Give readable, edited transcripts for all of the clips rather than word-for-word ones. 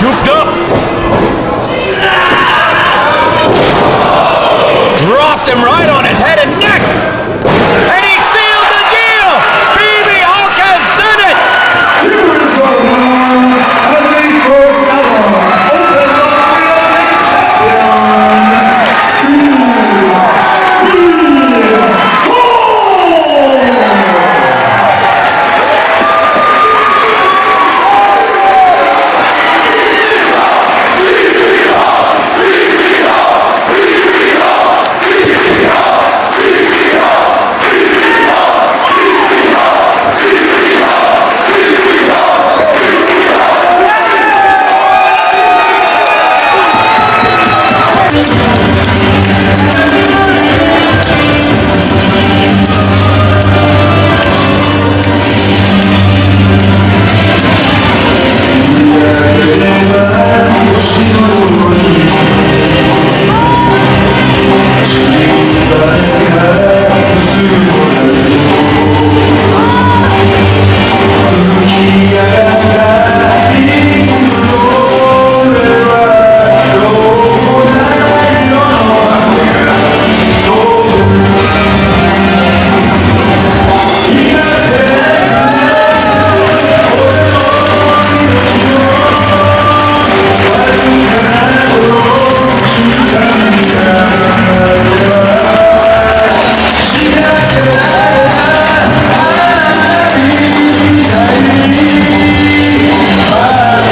Scooped up. Dropped him right on his head and neck. And he sealed the deal. BB Hulk has done it. Here's the one, and the first ever Open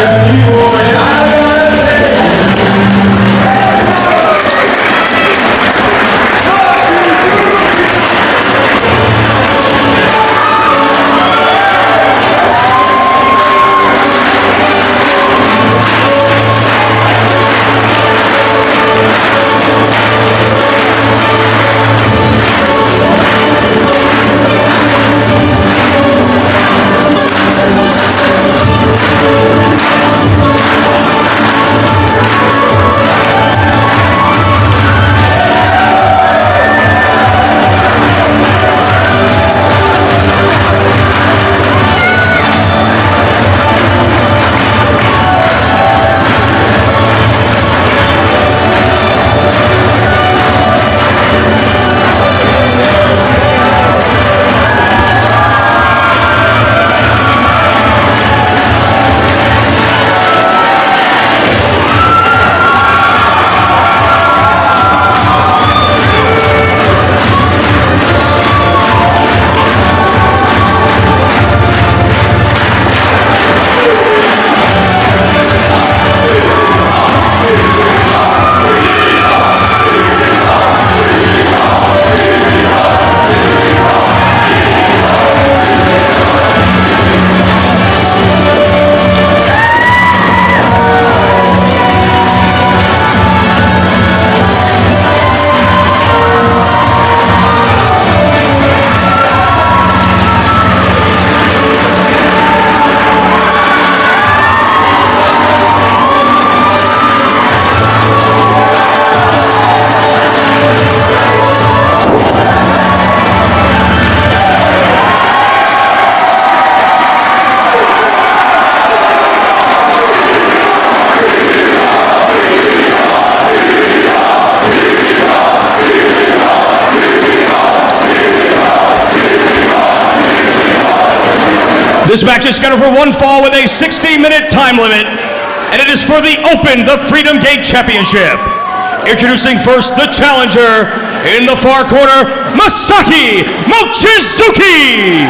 Heavyweight This match is scheduled for one fall with a 60-minute time limit, and it is for the Open, the Freedom Gate Championship. Introducing first the challenger in the far corner, Masaaki Mochizuki.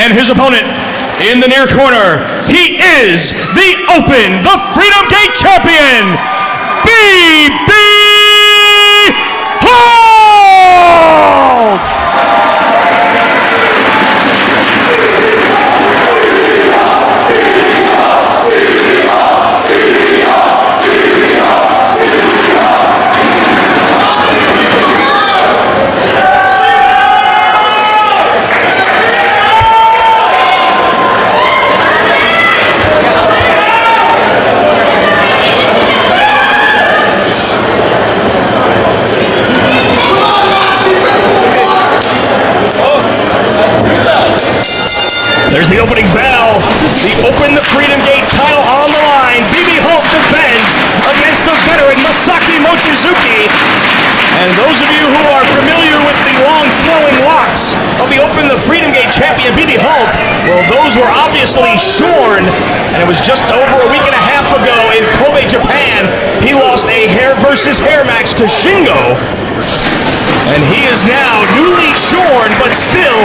And his opponent in the near corner, he is the Open, the Freedom Gate Champion, BILIBILI. There's the opening bell. The Open the Freedom Gate title on the line. BB Hulk defends against the veteran Masaaki Mochizuki. And those of you who are familiar with the long flowing locks of the Open the Freedom Gate champion BB Hulk, well, those were obviously shorn. And it was just over a week and a half ago in Kobe, Japan. He lost a hair versus hair match to Shingo. And he is now newly shorn, but still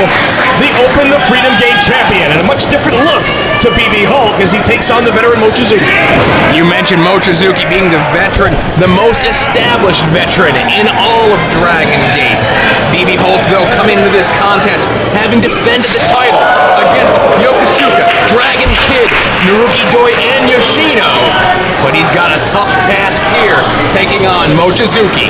the Open the Freedom Gate champion. And a much different look to BB Hulk as he takes on the veteran Mochizuki. You mentioned Mochizuki being the veteran, the most established veteran in all of Dragon Gate. BB Hulk, though, coming into this contest having defended the title against Yokosuka, Dragon Kid, Naruki Doi, and Yoshino. But he's got a tough task here, taking on Mochizuki.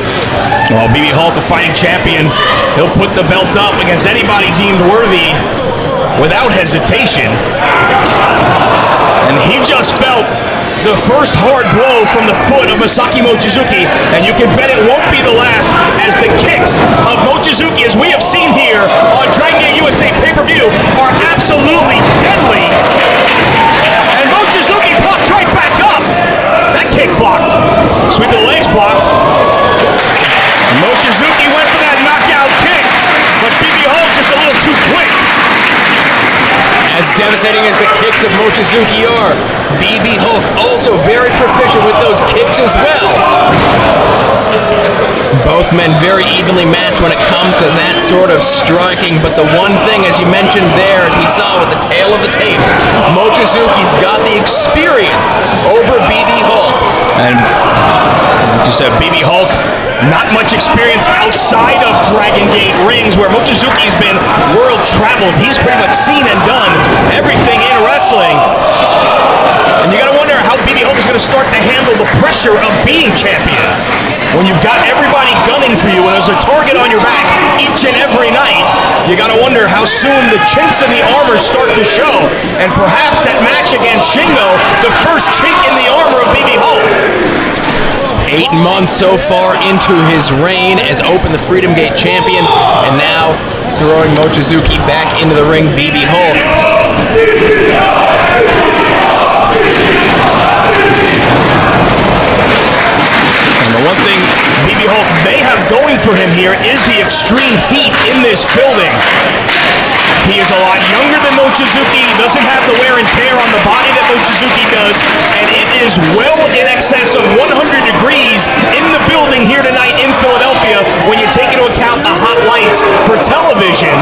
Well, BB Hulk, a fighting champion, he'll put the belt up against anybody deemed worthy without hesitation. And he just felt the first hard blow from the foot of Masaaki Mochizuki, and you can bet it won't be the last, as the kicks of Mochizuki, as we have seen here on Dragon Gate USA pay-per-view, are absolutely deadly. And Mochizuki pops right back up. That kick blocked. Sweep of the legs blocked. Mochizuki went for that knockout kick, but BB Hulk just a little too quick. As devastating as the kicks of Mochizuki are, BB Hulk also very proficient with those kicks as well. Both men very evenly matched when it comes to that sort of striking, but the one thing, as you mentioned there, as we saw with the tail of the tape, Mochizuki's got the experience over BB Hulk. And like you said, BB Hulk, not much experience outside of Dragon Gate rings, where Mochizuki's been world-traveled. He's pretty much seen and done everything in wrestling. And you gotta wonder how BB Hulk is gonna start to handle the pressure of being champion. When you've got everybody gunning for you and there's a target on your back each and every night, you gotta wonder how soon the chinks in the armor start to show. And perhaps that match against Shingo, the first chink in the armor of BB Hulk. 8 months so far into his reign as Open the Freedom Gate champion, and now throwing Mochizuki back into the ring, BB Hulk. And the one thing BB Hulk may have going for him here is the extreme heat in this building. He is a lot younger than Mochizuki, doesn't have the wear and tear on the body that Mochizuki does, and it is well in excess of 100 degrees in the building here tonight in Philadelphia when you take into account the hot lights for television.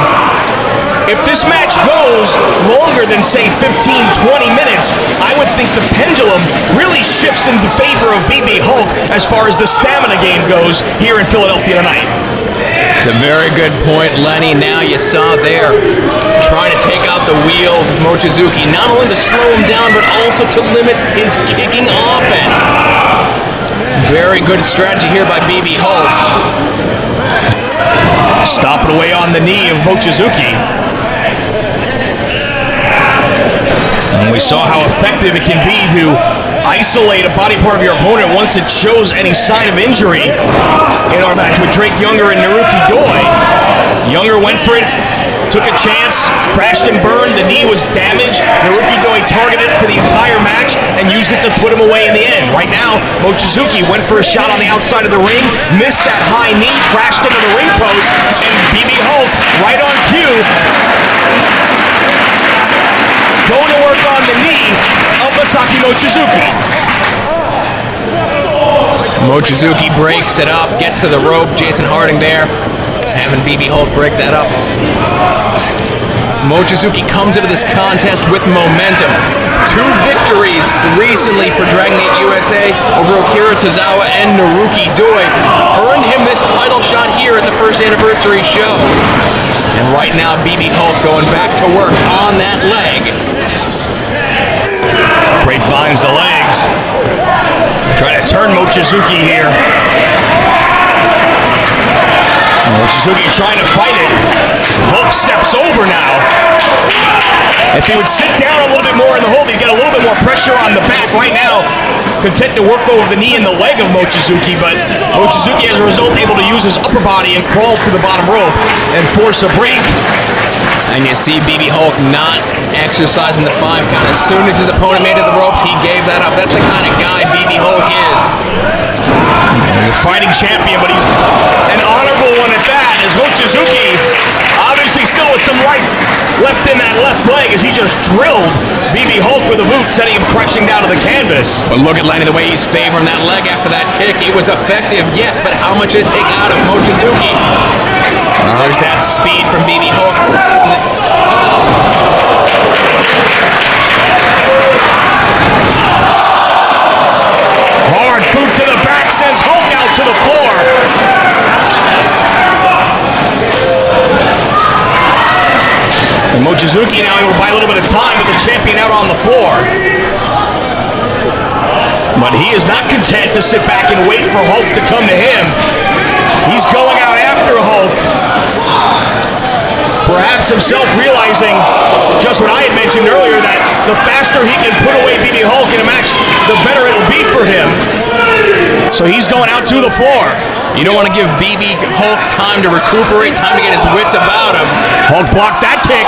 If this match goes longer than, say, 15-20 minutes, I would think the pendulum really shifts in favor of BB Hulk as far as the stamina game goes here in Philadelphia tonight. It's a very good point, Lenny. Now you saw there, trying to take out the wheels of Mochizuki, not only to slow him down, but also to limit his kicking offense. Very good strategy here by BB Hulk. Stomping away on the knee of Mochizuki. And we saw how effective it can be to isolate a body part of your opponent once it shows any sign of injury. In our match with Drake Younger and Naruki Doi, Younger went for it, took a chance, crashed and burned, the knee was damaged. Naruki Doi targeted for the entire match and used it to put him away in the end. Right now, Mochizuki went for a shot on the outside of the ring, missed that high knee, crashed into the ring post, and BB Hulk, right on cue, going to work on the knee of Masaaki Mochizuki. Mochizuki breaks it up, gets to the rope. Jason Harding there, having BB Hulk break that up. Mochizuki comes into this contest with momentum. 2 victories recently for Dragon Gate USA over Akira Tozawa and Naruki Doi earned him this title shot here at the first anniversary show. And right now, BB Hulk going back to work on that leg. Grapevines the legs. Trying to turn Mochizuki here. Mochizuki trying to fight it. Hulk steps over now. If he would sit down a little bit more in the hold, he'd get a little bit more pressure on the back. Right now, content to work over the knee and the leg of Mochizuki, but Mochizuki, as a result, able to use his upper body and crawl to the bottom rope and force a break. And you see BB Hulk not exercising the 5 count. As soon as his opponent made it to the ropes, he gave that up. That's the kind of guy BB Hulk is. He's a fighting champion, but he's an honorable one at that, as Mochizuki obviously still with some life left in that left leg as he just drilled BB Hulk with a boot, sending him crashing down to the canvas. But look at Lenny, the way he's favoring that leg after that kick. It was effective, yes, but how much did it take out of Mochizuki? There's that speed from BB Hulk. Hard boot to the back sends Hulk out to the floor. And Mochizuki now able to buy a little bit of time with the champion out on the floor. But he is not content to sit back and wait for Hulk to come to him. He's going out after Hulk. Perhaps himself realizing just what I had mentioned earlier, that the faster he can put away BB Hulk in a match, the better it'll be for him. So he's going out to the floor. You don't want to give BB Hulk time to recuperate, time to get his wits about him. Hulk blocked that kick,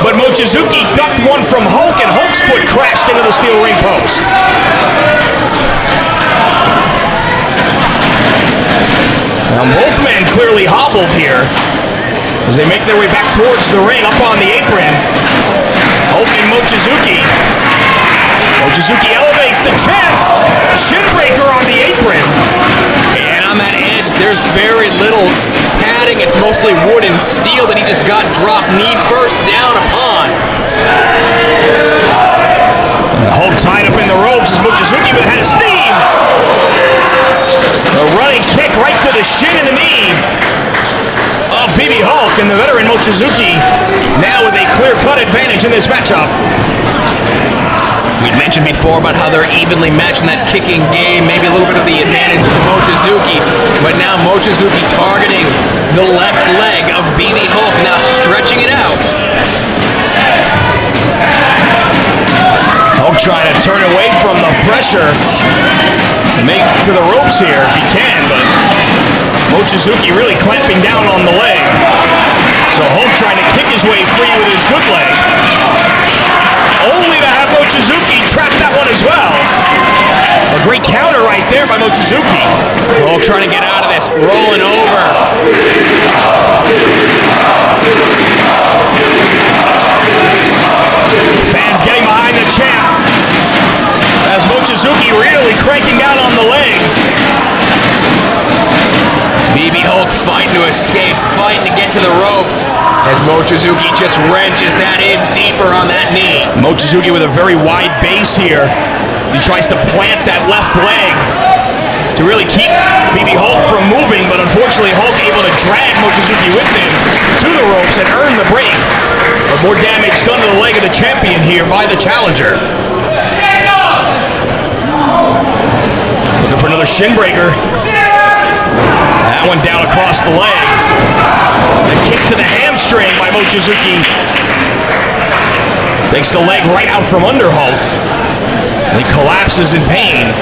but Mochizuki ducked one from Hulk, and Hulk's foot crashed into the steel ring post. Now both men clearly hobbled here as they make their way back towards the ring, up on the apron. Hulk and Mochizuki. Mochizuki elevates the champ. Shinbreaker on the apron. And on that edge, there's very little padding. It's mostly wood and steel that he just got dropped knee first down upon. Hulk tied up in the ropes as Mochizuki had a steam. A running kick right to the shin and the knee of BB Hulk, and the veteran Mochizuki now with a clear-cut advantage in this matchup. We'd mentioned before about how they're evenly matched in that kicking game, maybe a little bit of the advantage to Mochizuki, but now Mochizuki targeting the left leg of BB Hulk, now stretching it out. Hulk trying to turn away from the pressure and make it to the ropes here if he can, but Mochizuki really clamping down on the leg. So Hulk trying to kick his way free with his good leg, only to have Mochizuki trap that one as well. A great counter right there by Mochizuki. Hulk trying to get out of this, rolling over. Fans getting behind the champ as Mochizuki really cranking down on the leg. BB Hulk fighting to escape, fighting to get to the ropes, as Mochizuki just wrenches that in deeper on that knee. Mochizuki with a very wide base here. He tries to plant that left leg to really keep BB Hulk from moving, but unfortunately Hulk able to drag Mochizuki with him to the ropes and earn the break. But more damage done to the leg of the champion here by the challenger. Looking for another shin breaker. That one down across the leg. A kick to the hamstring by Mochizuki. Takes the leg right out from under Hulk. And he collapses in pain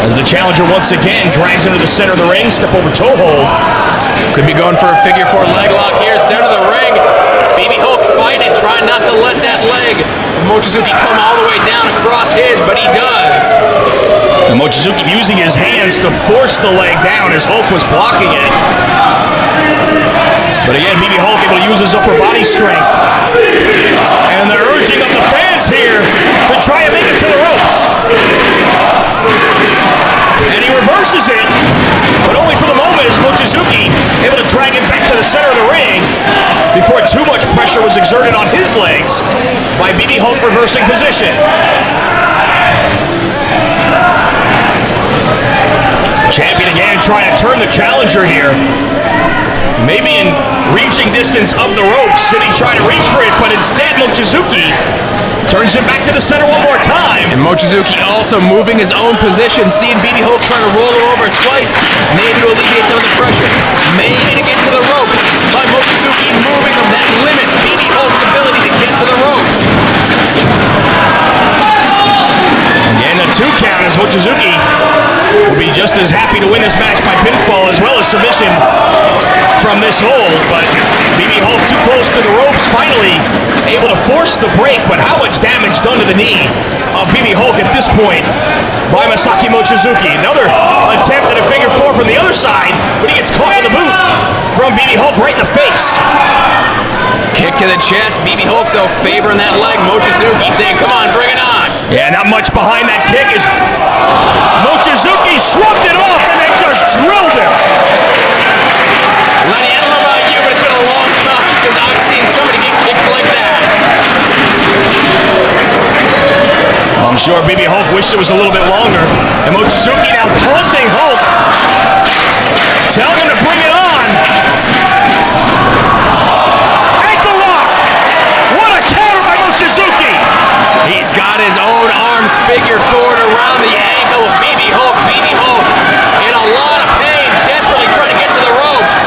as the challenger once again drags him to the center of the ring. Step over toe hold. Could be going for a figure 4 leg lock here, center of the ring. BB Hulk fighting, trying not to let that leg of Mochizuki come all the way down across his, but he does. And Mochizuki using his hands to force the leg down as Hulk was blocking it. But again, BB Hulk able to use his upper body strength. And the urging of the fans here to try and make it to the ropes. And he reverses it, but only for the moment as Mochizuki able to drag him back to the center of the ring before too much pressure was exerted on his legs by BB Hulk reversing position. Champion again trying to turn the challenger here. Maybe in reaching distance of the ropes, and he tried to reach for it, but instead Mochizuki turns him back to the center one more time. And Mochizuki also moving his own position, seeing BB Hulk trying to roll him over twice, maybe to alleviate some of the pressure, maybe to get to the ropes, but Mochizuki moving him, that limits BB Hulk's ability to get to the ropes. Again, the 2 count as Mochizuki will be just as happy to win this match by pinfall as well as submission from this hold, but BB Hulk too close to the ropes, finally able to force the break, but how much damage done to the knee of BB Hulk at this point by Masaaki Mochizuki. Another attempt at a figure four from the other side, but he gets caught with the boot from BB Hulk right in the face. Kick to the chest. BB Hulk, though, favoring that leg. Mochizuki saying, come on, bring it on. Yeah, not much behind that kick as Mochizuki shrugged it off and then just drilled him. Lenny, I don't know about you, but it's been a long time since I've seen somebody get kicked like that. I'm sure BB Hulk wished it was a little bit longer. And Mochizuki now taunting Hulk, telling him to bring it on. Ankle lock! What a counter by Mochizuki! He's got his own arms figure forward around the ankle of BB Hulk. BB Hulk in a lot of pain, desperately trying to get to the ropes.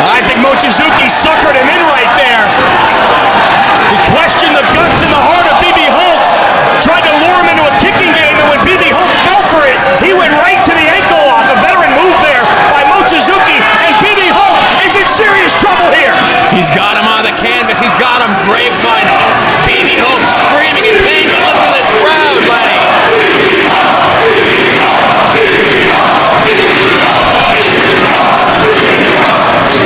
I think Mochizuki suckered him in right there. He questioned the guts and the heart of BB Hulk, tried to lure him into a kicking game, and when BB Hulk fell for it, he went right to the ankle lock. A veteran move there by Mochizuki, and BB Hulk is in serious trouble here. He's got him on the canvas. He's got him grapevine. BB Hulk screaming in pain. But listen to this crowd, Lenny.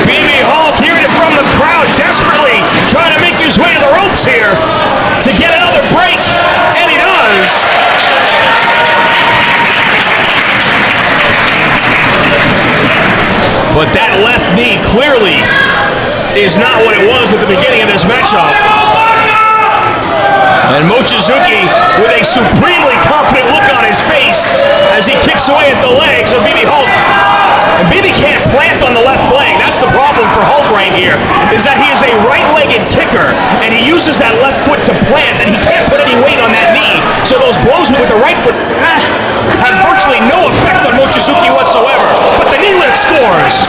BB Hulk hearing it from the crowd, desperately trying to make his way to the ropes here to get another break, and he does. But that left knee clearly is not what it was at the beginning of this matchup. And Mochizuki with a supremely confident look on his face as he kicks away at the legs of BB Hulk. And BB can't plant on the left leg. That's the problem for Hulk right here, is that he is a right-legged kicker, and he uses that left foot to plant, and he can't put any weight on that knee. So those blows with the right foot have virtually no effect on Mochizuki whatsoever. But the knee lift scores,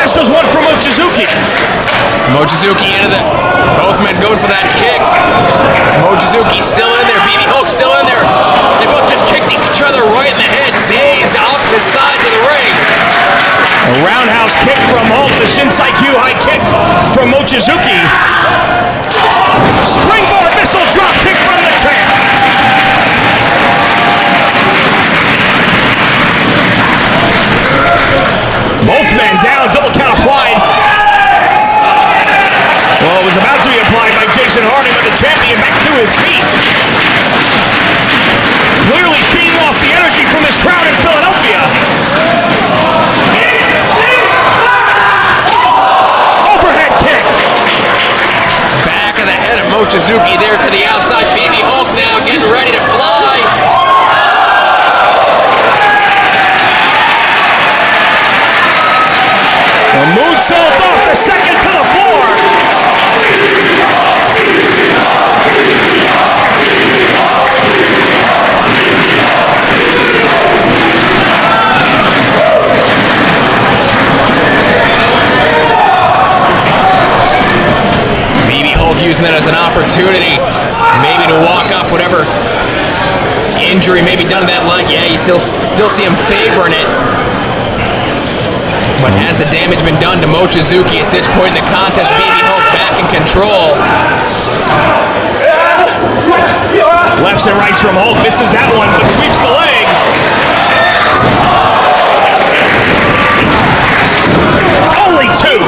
as does one from Mochizuki. Mochizuki into the... Both men going for that kick. Mochizuki still in there. BB Hulk still in there. They both just kicked each other right in the head. Dazed opposite sides of the ring. A roundhouse kick from Hulk. The Shinsai Q high kick from Mochizuki. Springboard missile drop kick from the champ. Both men down. Double count applied. Well, it was about to be applied by Jason Harding, but the champion back to his feet. Clearly feeding off the energy from this crowd in Philadelphia. Overhead kick. Back of the head of Mochizuki there to the outside. BB Hulk now getting ready to fly. A moonsault off the second to the floor. BB Hulk using that as an opportunity, maybe to walk off whatever injury may be done to that leg. Yeah, you still see him favoring it. But has the damage been done to Mochizuki at this point in the contest? BB Hulk back in control. Lefts and rights from Hulk, misses that one, but sweeps the leg. Only two.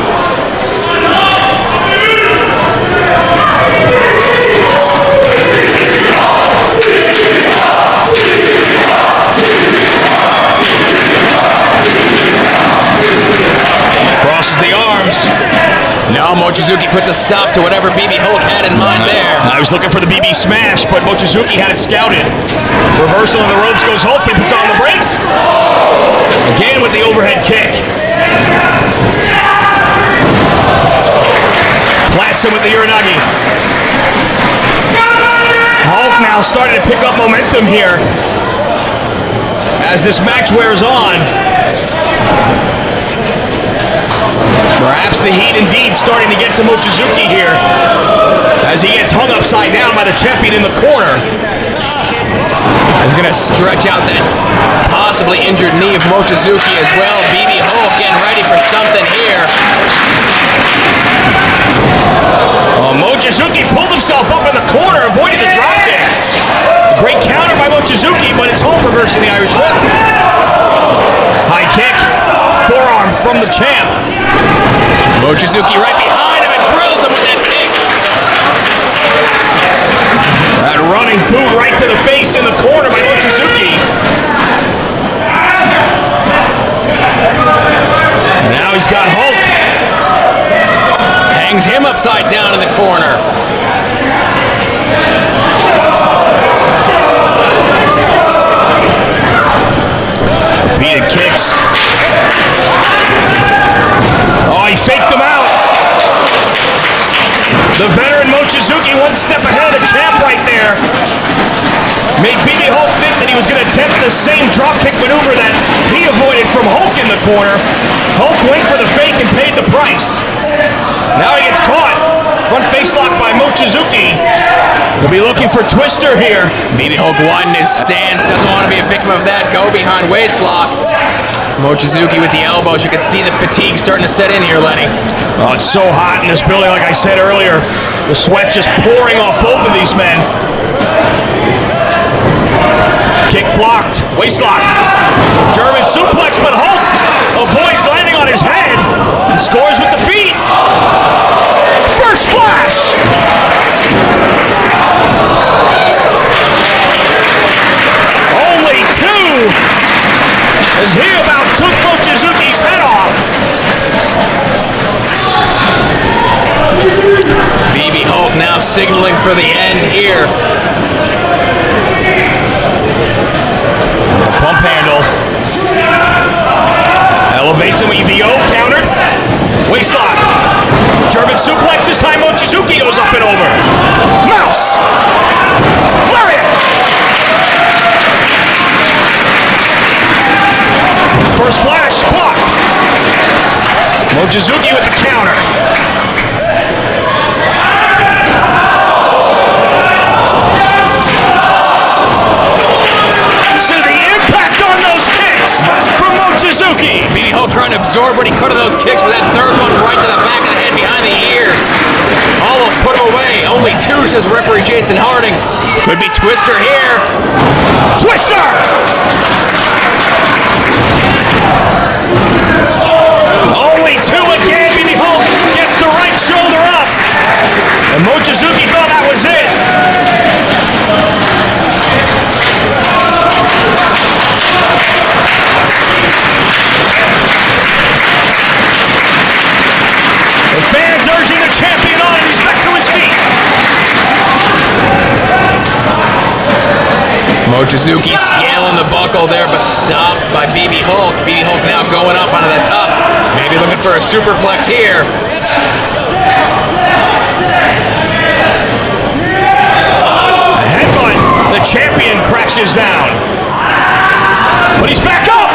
Crosses the arms. Now Mochizuki puts a stop to whatever BB Hulk had in mind there. I was looking for the BB smash, but Mochizuki had it scouted. Reversal of the ropes goes Hulk, he puts on the brakes. Again with the overhead kick. Plants him with the Uranagi. Hulk now starting to pick up momentum here as this match wears on. Perhaps the heat indeed starting to get to Mochizuki here as he gets hung upside down by the champion in the corner. He's going to stretch out that possibly injured knee of Mochizuki as well. BB Hulk getting ready for something here. Oh, Mochizuki pulled himself up in the corner, avoided the dropkick. A great counter by Mochizuki, but it's home reversing the Irish whip. High kick, forearm from the champ. Mochizuki right behind him and drills him with that kick. That running boot right to the face in the corner by Mochizuki. And now he's got Hulk. Hangs him upside down in the corner. Repeated kicks. Oh, he faked them out. The veteran Mochizuki one step ahead of the champ right there. Made BB Hulk think that he was going to attempt the same dropkick maneuver that he avoided from Hulk in the corner. Hulk went for the fake and paid the price. Now he gets caught. Front face lock by Mochizuki. He'll be looking for Twister here. BB Hulk widened his stance. Doesn't want to be a victim of that go behind waist lock. Mochizuki with the elbows. You can see the fatigue starting to set in here, Lenny. Oh, it's so hot in this building, like I said earlier. The sweat just pouring off both of these men. Kick blocked. Waist lock. German suplex, but Hulk avoids landing on his head and scores with the feet. First flash. Only two. As he about took Mochizuki's head off. BB Hulk now signaling for the end here. The pump handle. Elevates him, EVO, countered. Waist lock. German suplex, this time Mochizuki goes up and over. Mouse. Lariat. First flash, blocked. Mochizuki with the counter. See the impact on those kicks from Mochizuki. BB Hulk trying to absorb what he could of those kicks with that third one right to the back of the head behind the ear. Almost put him away. Only two, says referee Jason Harding. Could be Twister here. Twister! Only two again. BB Hulk gets the right shoulder up. And Mochizuki thought that was it. The fans urging the champion on, and he's back to his feet. Mochizuki scaling the buckle there, but stopped by BB Hulk. BB Hulk now going up onto the top. Maybe looking for a superplex here. A headbutt. The champion crashes down. But he's back up.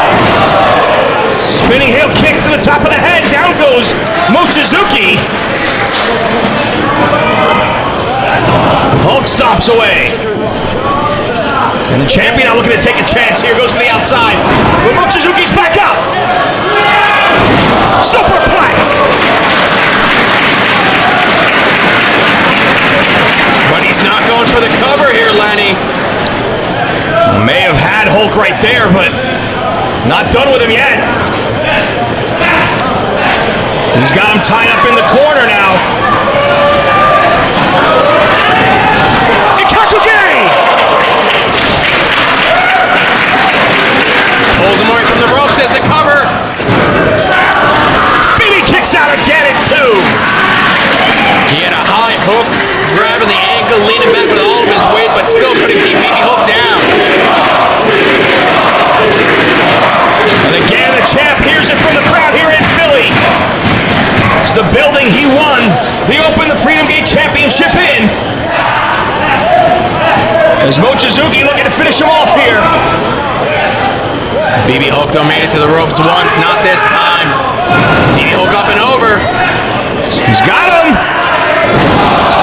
Spinning heel kick to the top of the head. Down goes Mochizuki. Hulk stomps away. And the champion now looking to take a chance here. Goes to the outside. But Mochizuki's back up. Superplex. But he's not going for the cover here, Lenny. May have had Hulk right there, but not done with him yet. He's got him tied up in the corner now. Pulls him away from the ropes as the cover. BB kicks out again at two. He had a high hook, grabbing the ankle, leaning back with all of his weight, but still couldn't keep BB Hulk down. And again, the champ hears it from the crowd here in Philly. It's the building he won. He opened the Freedom Gate Championship in. As Mochizuki looking to finish him off here. BB Hulk though made it to the ropes once, not this time. BB Hulk up and over. He's got him.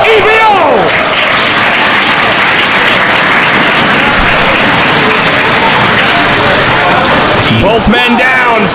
EVO. Both men down.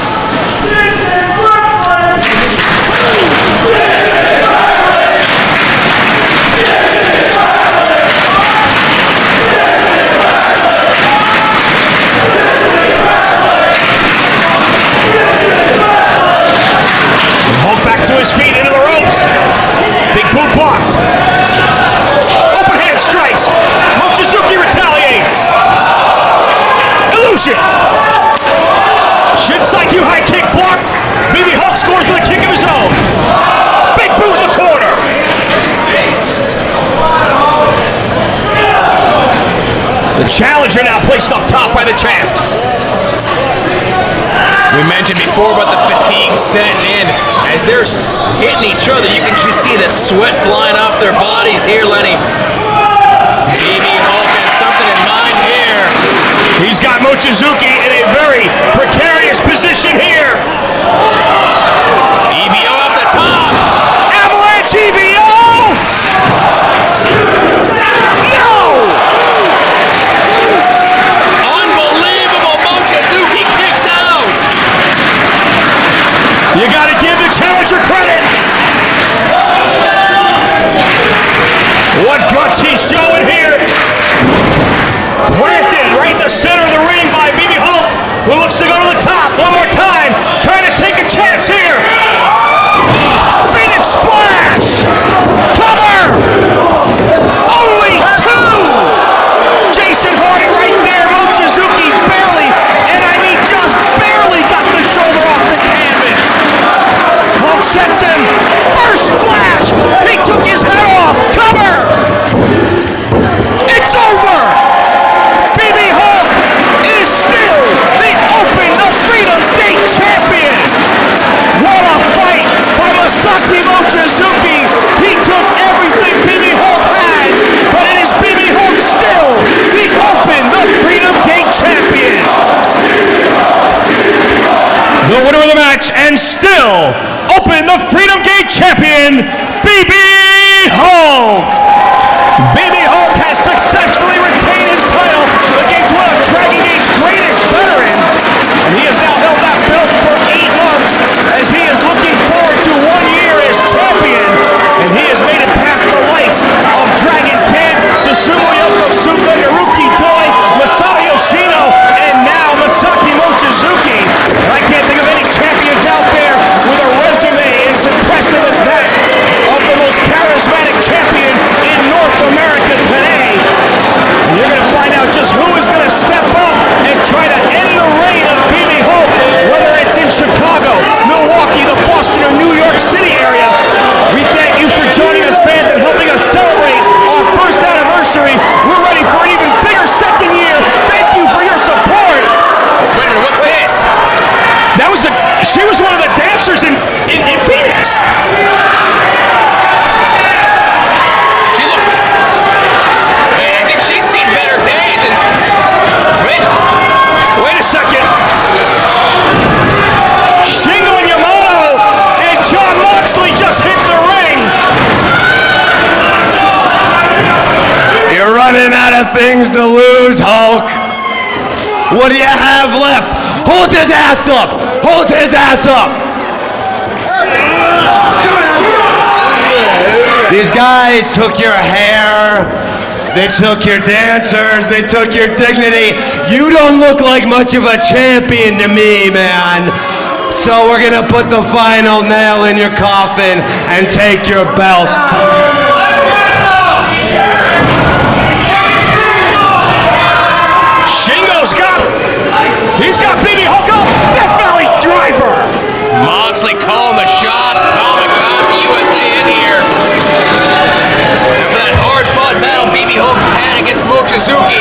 challenger now placed up top by the champ. We mentioned before about the fatigue setting in. As they're hitting each other, you can just see the sweat flying off their bodies here, Lenny. BB Hulk has something in mind here. He's got Mochizuki in a very precarious position here. EVO up the top. Avalanche EVO! No! Unbelievable. Mochizuki kicks out. You gotta give the challenger credit. What guts he's showing here. Planted right in the center of the ring by BB Hulk, who looks to go to the top one more time, trying to take a chance here. Phoenix Splash! Cover! Only two! Jason Hardy right there, Mochizuki barely, and I mean just barely got the shoulder off the canvas. Hulk sets him. First splash! He took his head off. Cover! It's over! BB Hulk is still the Open, the Freedom Gate champion! What a fight by Masaaki Mochizuki! He took everything BB Hulk had, but it is BB Hulk still the Open, the Freedom Gate champion! The winner of the match and still Open, the Freedom Gate champion, BB Hulk! BB Hulk has successfully retained his title against one of Dragon Gate's greatest veterans, and he has now held that belt for 8 months as he is looking forward to 1 year as champion, and he has made it past the likes of Dragon Kid, Susumu Yokosuka, Naruki Doi, Masato Yoshino, and now Masaaki Mochizuki. And I can't think of any champions out there with a resume as impressive as that of the most charismatic champion in North America today. And you're going to find out just who is going to step up and try to end the reign of BB Hulk, whether it's in Chicago, Milwaukee, the Boston, or New York City area. We thank you for joining us, fans, and helping us celebrate our first anniversary. We're ready for an even bigger second year. Thank you for your support. Wait a minute, what's this? That was she was one of the dancers in Phoenix. She looked. I think she's seen better days. And Wait a second. Shingo and Yamato and John Moxley just hit the ring. You're running out of things to lose, Hulk. What do you have left? Hold his ass up! Hold his ass up! These guys took your hair, they took your dancers, they took your dignity. You don't look like much of a champion to me, man. So we're gonna put the final nail in your coffin and take your belt. He's got BB Hulk up. Death Valley Driver. Moxley calling the shots. Kamikaze USA in here. After that hard-fought battle BB Hulk had against Mochizuki,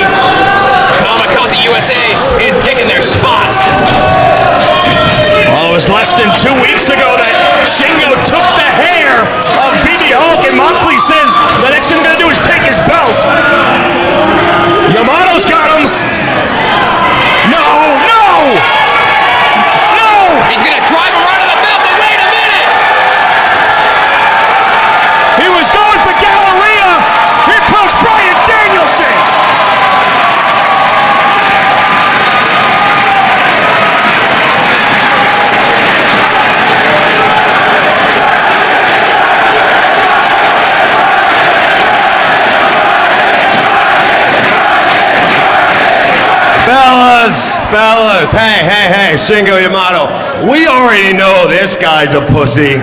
Kamikaze USA in picking their spot. Well, it was less than 2 weeks ago that Shingo took the hair of BB Hulk, and Moxley says the next thing they're going to do is take his belt. Yamato's got him. No! He's going to drive him right on the belt, but wait a minute! He was going for Galleria. Here comes Bryan Danielson. Fellas, hey, Shingo Yamato, we already know this guy's a pussy.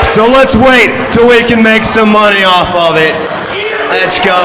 So let's wait till we can make some money off of it. Let's go.